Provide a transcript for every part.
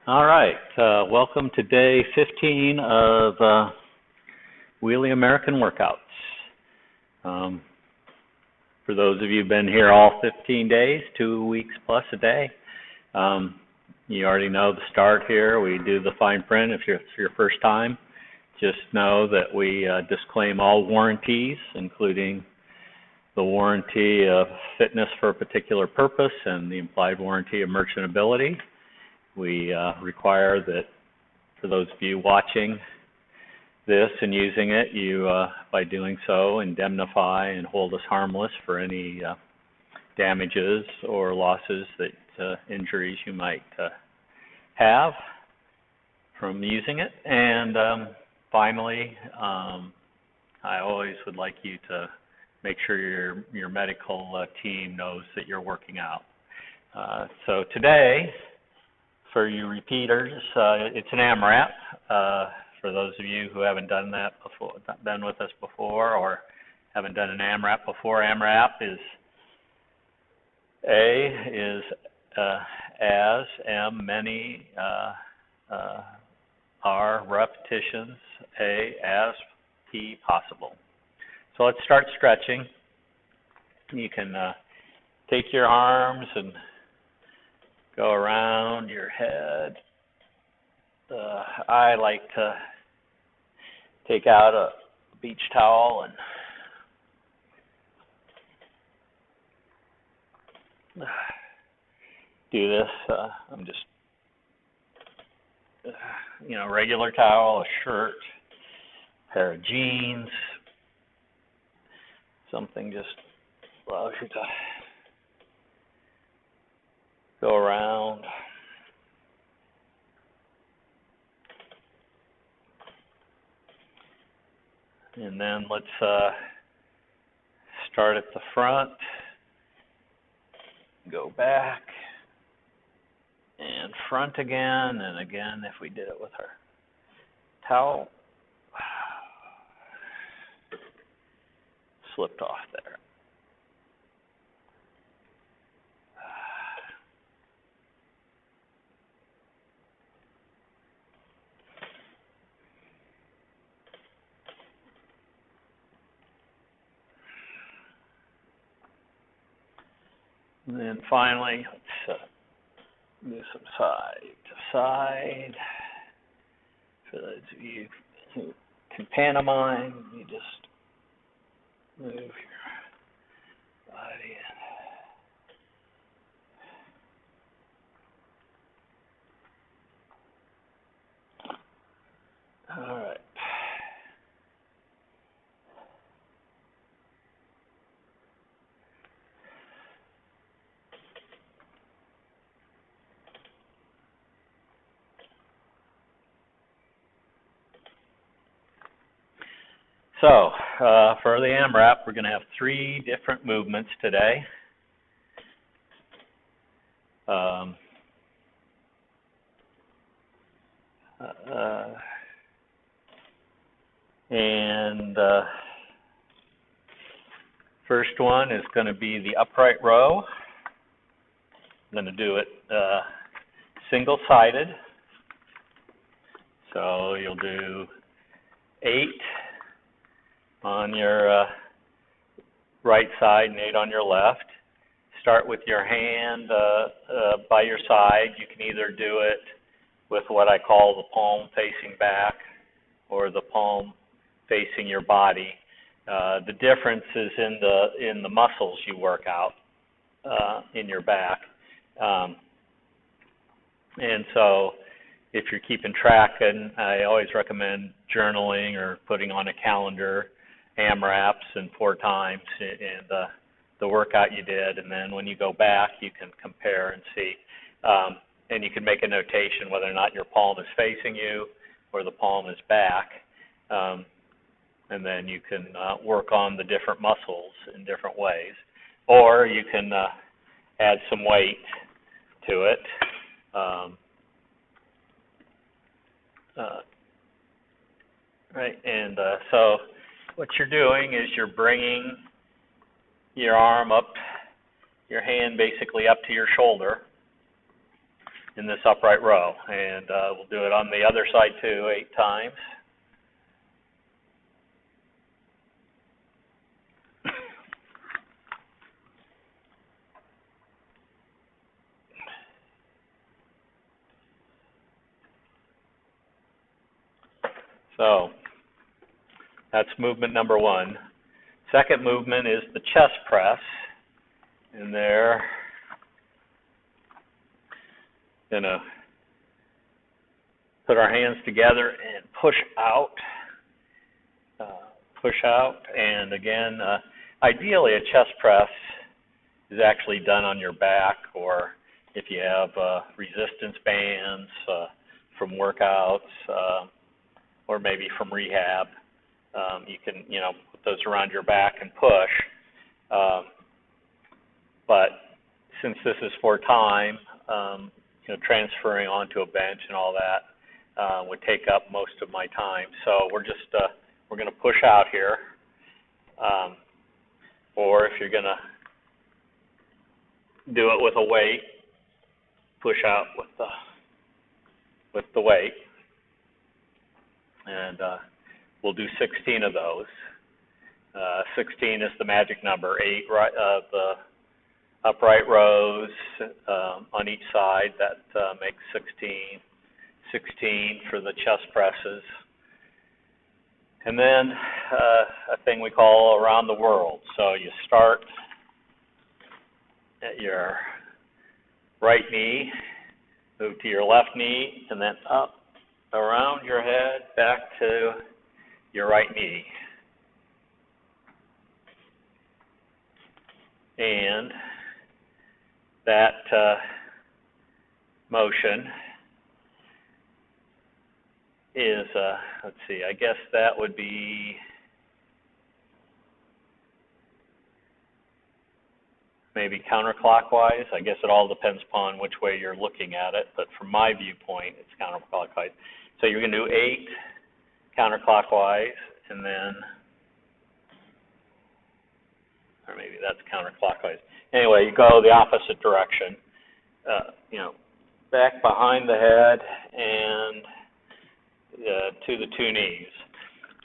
All right, welcome to day 15 of Wheelie-American workouts. For those of you who've been here all 15 days, 2 weeks plus a day, you already know the start here. We do the fine print if it's your first time. Just know that we disclaim all warranties, including the warranty of fitness for a particular purpose and the implied warranty of merchantability. We require that for those of you watching this and using it, you, by doing so, indemnify and hold us harmless for any damages or losses that injuries you might have from using it. And finally, I always would like you to make sure your medical team knows that you're working out. So today, for you repeaters, it's an AMRAP. For those of you who haven't done that before, been with us before, or haven't done an AMRAP before, AMRAP is as, M, many, R, repetitions, A, as, P, possible. So let's start stretching. You can take your arms and go around your head. I like to take out a beach towel and do this. I'm just, regular towel, a shirt, pair of jeans, something just allows you to go around. And then let's start at the front, go back, and front again, and again if we did it with our towel. Slipped off there. And then finally, let's do some side to side. For those of you who can pantomime, you just move your body in. All right. So, for the AMRAP, we're going to have 3 different movements today. First one is going to be the upright row. I'm going to do it single-sided. So you'll do 8 on your right side and 8 on your left. Start with your hand by your side. You can either do it with what I call the palm facing back or the palm facing your body. The difference is in the muscles you work out in your back. And so if you're keeping track, and I always recommend journaling or putting on a calendar AMRAPs and 4 times and the workout you did, and then when you go back you can compare and see, and you can make a notation whether or not your palm is facing you or the palm is back, and then you can work on the different muscles in different ways, or you can add some weight to it. Right, and so what you're doing is you're bringing your arm up, your hand basically up to your shoulder, in this upright row. And we'll do it on the other side too, 8 times. So that's movement number 1. Second movement is the chest press. And there, gonna put our hands together and push out. And again, ideally a chest press is actually done on your back, or if you have resistance bands from workouts, or maybe from rehab, you can, put those around your back and push. But since this is for time, transferring onto a bench and all that would take up most of my time. So we're going to push out here, or if you're going to do it with a weight, push out with the weight, and we'll do 16 of those. 16 is the magic number. 8 the upright rows on each side. That makes 16. 16 for the chest presses. And then a thing we call around the world. So you start at your right knee, move to your left knee, and then up around your head back to your right knee. And that motion is, let's see, I guess that would be maybe counterclockwise. I guess it all depends upon which way you're looking at it, but from my viewpoint, it's counterclockwise. So you're going to do 8 counterclockwise, and then, or maybe that's counterclockwise. Anyway, you go the opposite direction, back behind the head and to the 2 knees.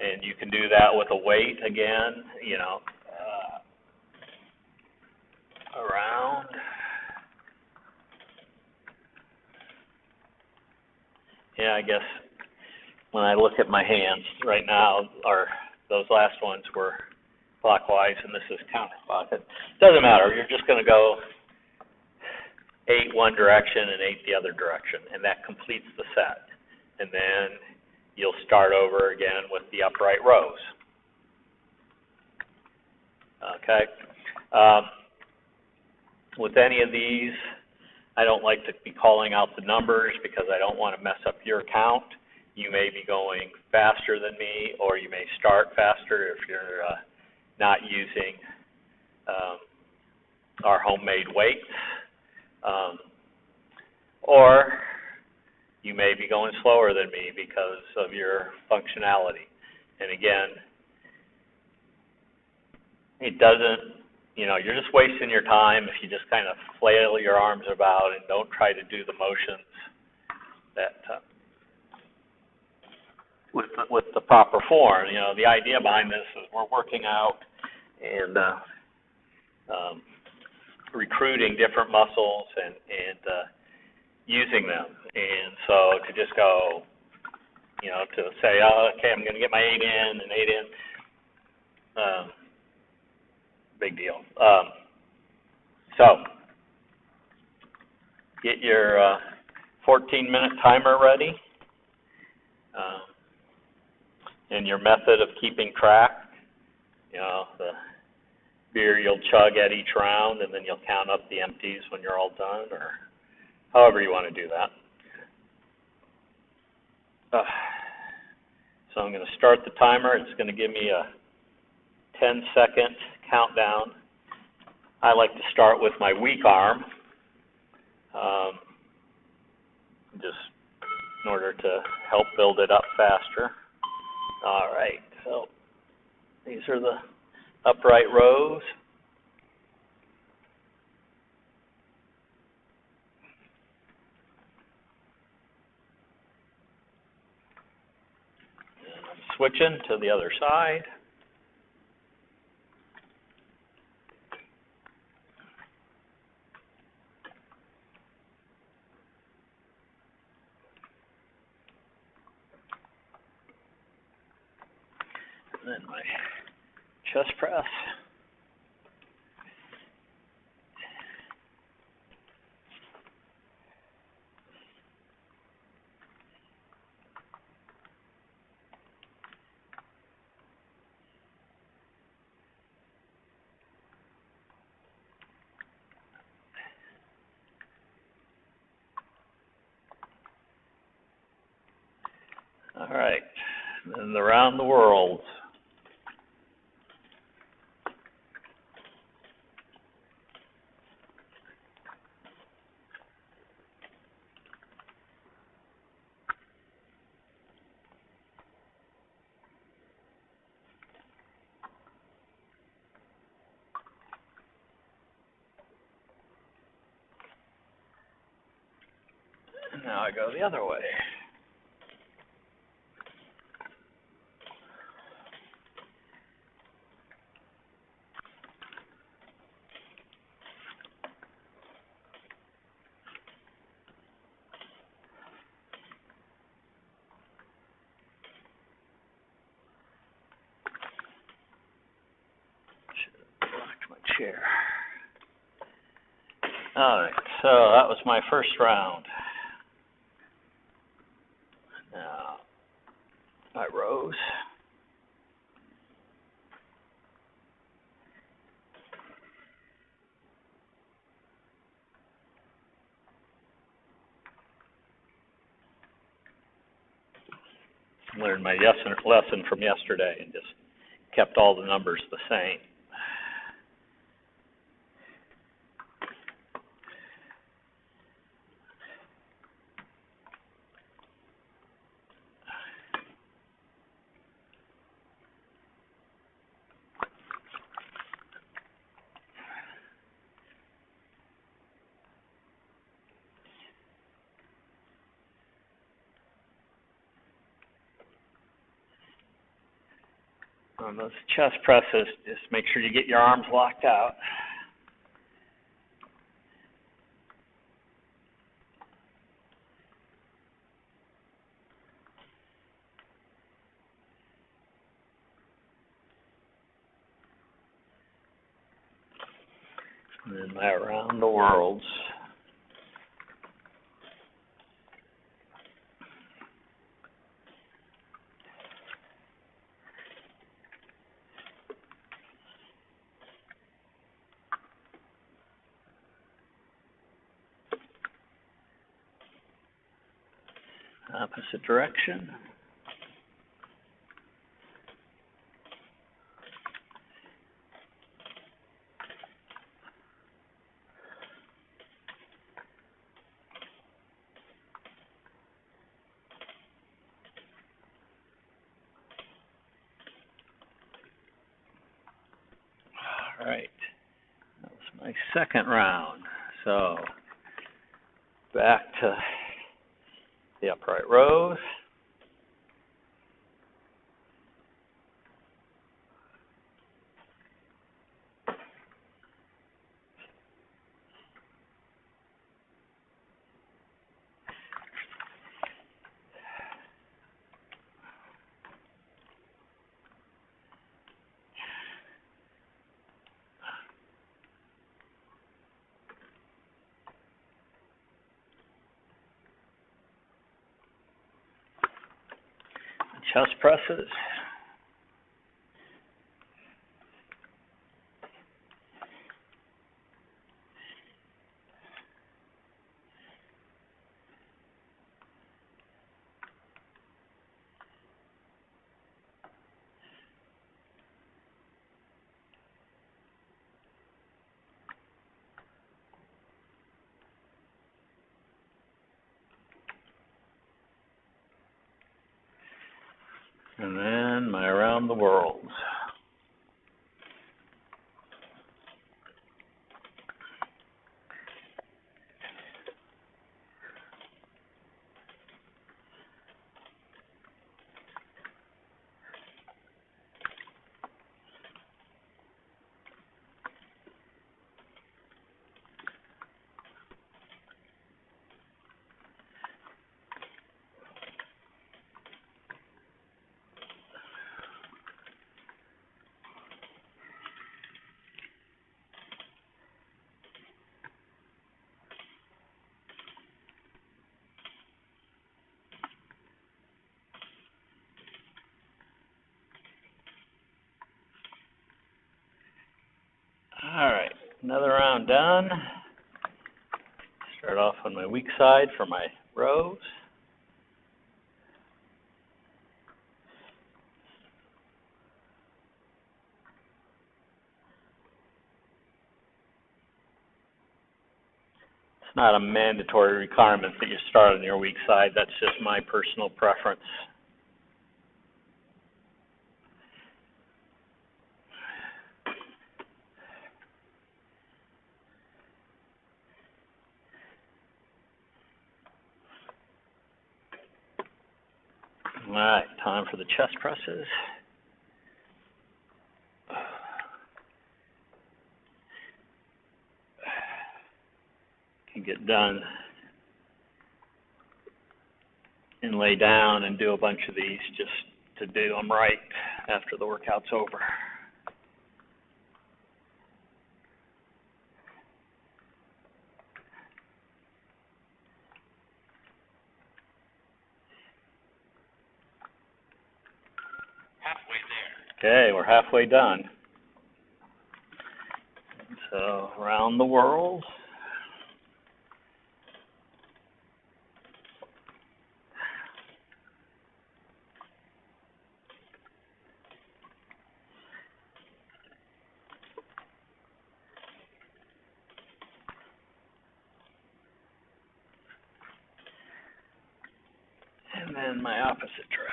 And you can do that with a weight again, around. Yeah, I guess when I look at my hands right now, those last ones were clockwise and this is counterclockwise. Doesn't matter. You're just going to go 8 one direction and 8 the other direction, and that completes the set. And then you'll start over again with the upright rows. Okay. With any of these, I don't like to be calling out the numbers because I don't want to mess up your count. You may be going faster than me, or you may start faster if you're not using our homemade weights. Or you may be going slower than me because of your functionality. And again, it doesn't, you're just wasting your time if you just kind of flail your arms about and don't try to do the motions that with the proper form. The idea behind this is we're working out and recruiting different muscles and using them. And so to just go, to say, oh, okay, I'm going to get my 8 in and 8 in, big deal. So get your 14-minute timer ready, and your method of keeping track. The beer you'll chug at each round, and then you'll count up the empties when you're all done, or however you want to do that. So I'm going to start the timer. It's going to give me a 10-second countdown. I like to start with my weak arm, just in order to help build it up faster. All right, so these are the upright rows. switching to the other side. And then my chest press. All right, and around the world. And now I go the other way. Chair. All right, so that was my first round. Now, I rose. Learned my lesson from yesterday and just kept all the numbers the same. On those chest presses, just make sure you get your arms locked out. And then my around the worlds. Opposite direction. All right, that was my second round. So back to the upright rows. Chest presses. And then my around the world. Alright, another round done. Start off on my weak side for my rows. It's not a mandatory requirement that you start on your weak side. That's just my personal preference. Alright, time for the chest presses. Can get done and lay down and do a bunch of these just to do them right after the workout's over. Okay, we're halfway done. So, around the world. And then my opposite direction.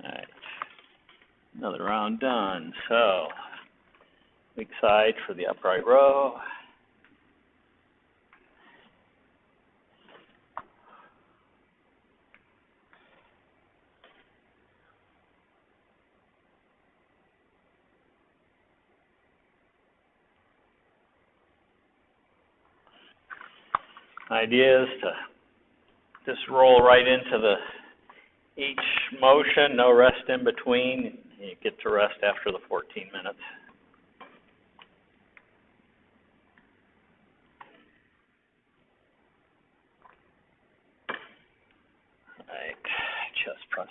Alright, another round done. So, weak side for the upright row. Idea is to just roll right into each motion, no rest in between. You get to rest after the 14 minutes. Right, chest presses.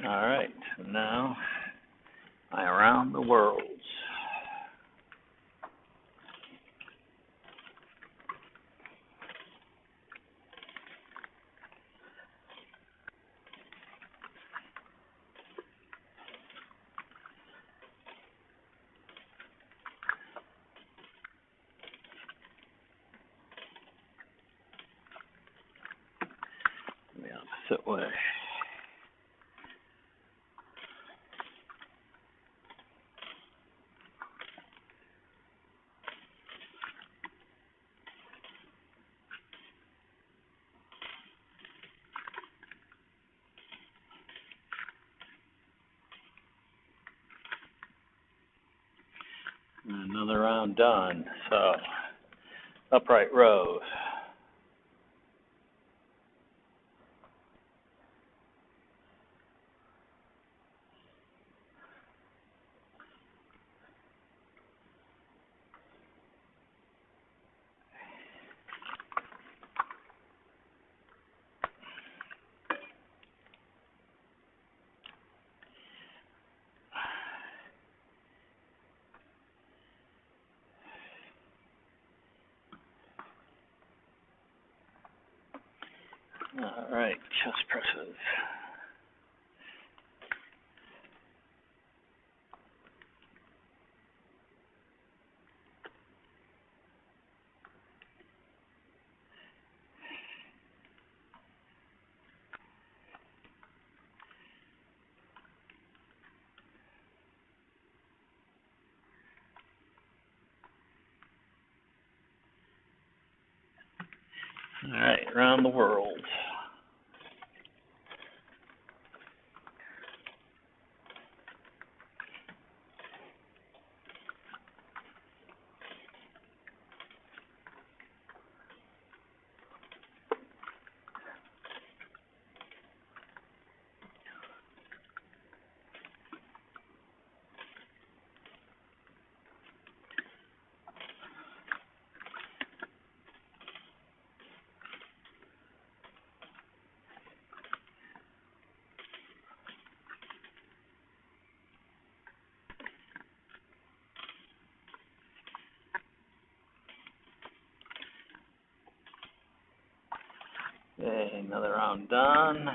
All right, now I around the worlds. The opposite way. Another round done. So, upright rows. All right, chest presses. All right, around the world. Okay, another round done.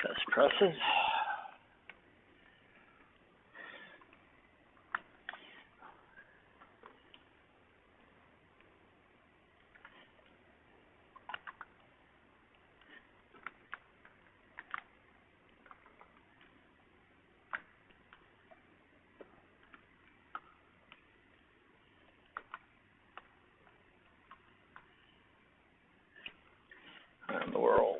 Chest presses. Around the world.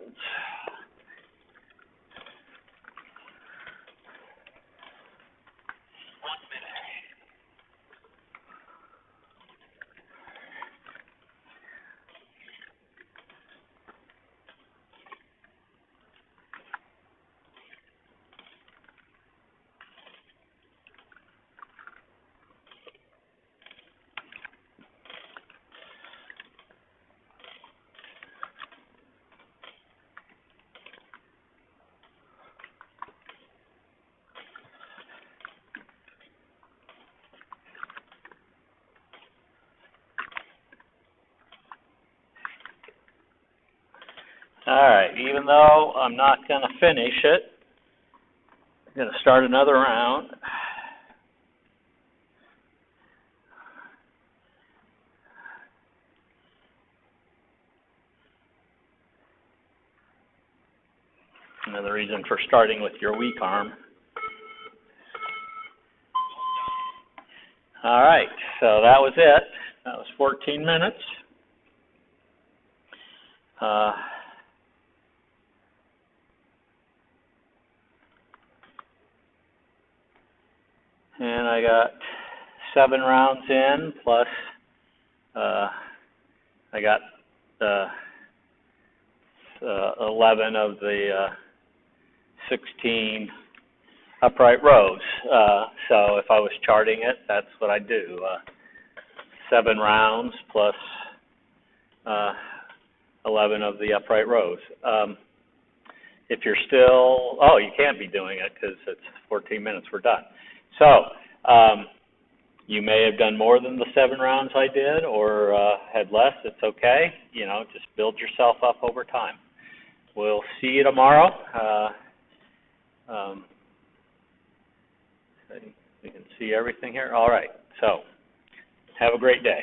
All right, even though I'm not going to finish it, I'm going to start another round. Another reason for starting with your weak arm. All right, so that was it. That was 14 minutes. And I got 7 rounds in, plus I got 11 of the 16 upright rows. So if I was charting it, that's what I'd do. 7 rounds plus 11 of the upright rows. If you're still, you can't be doing it because it's 14 minutes, we're done. So you may have done more than the 7 rounds I did or had less, it's okay. You know, just build yourself up over time. We'll see you tomorrow. We can see everything here. All right, so have a great day.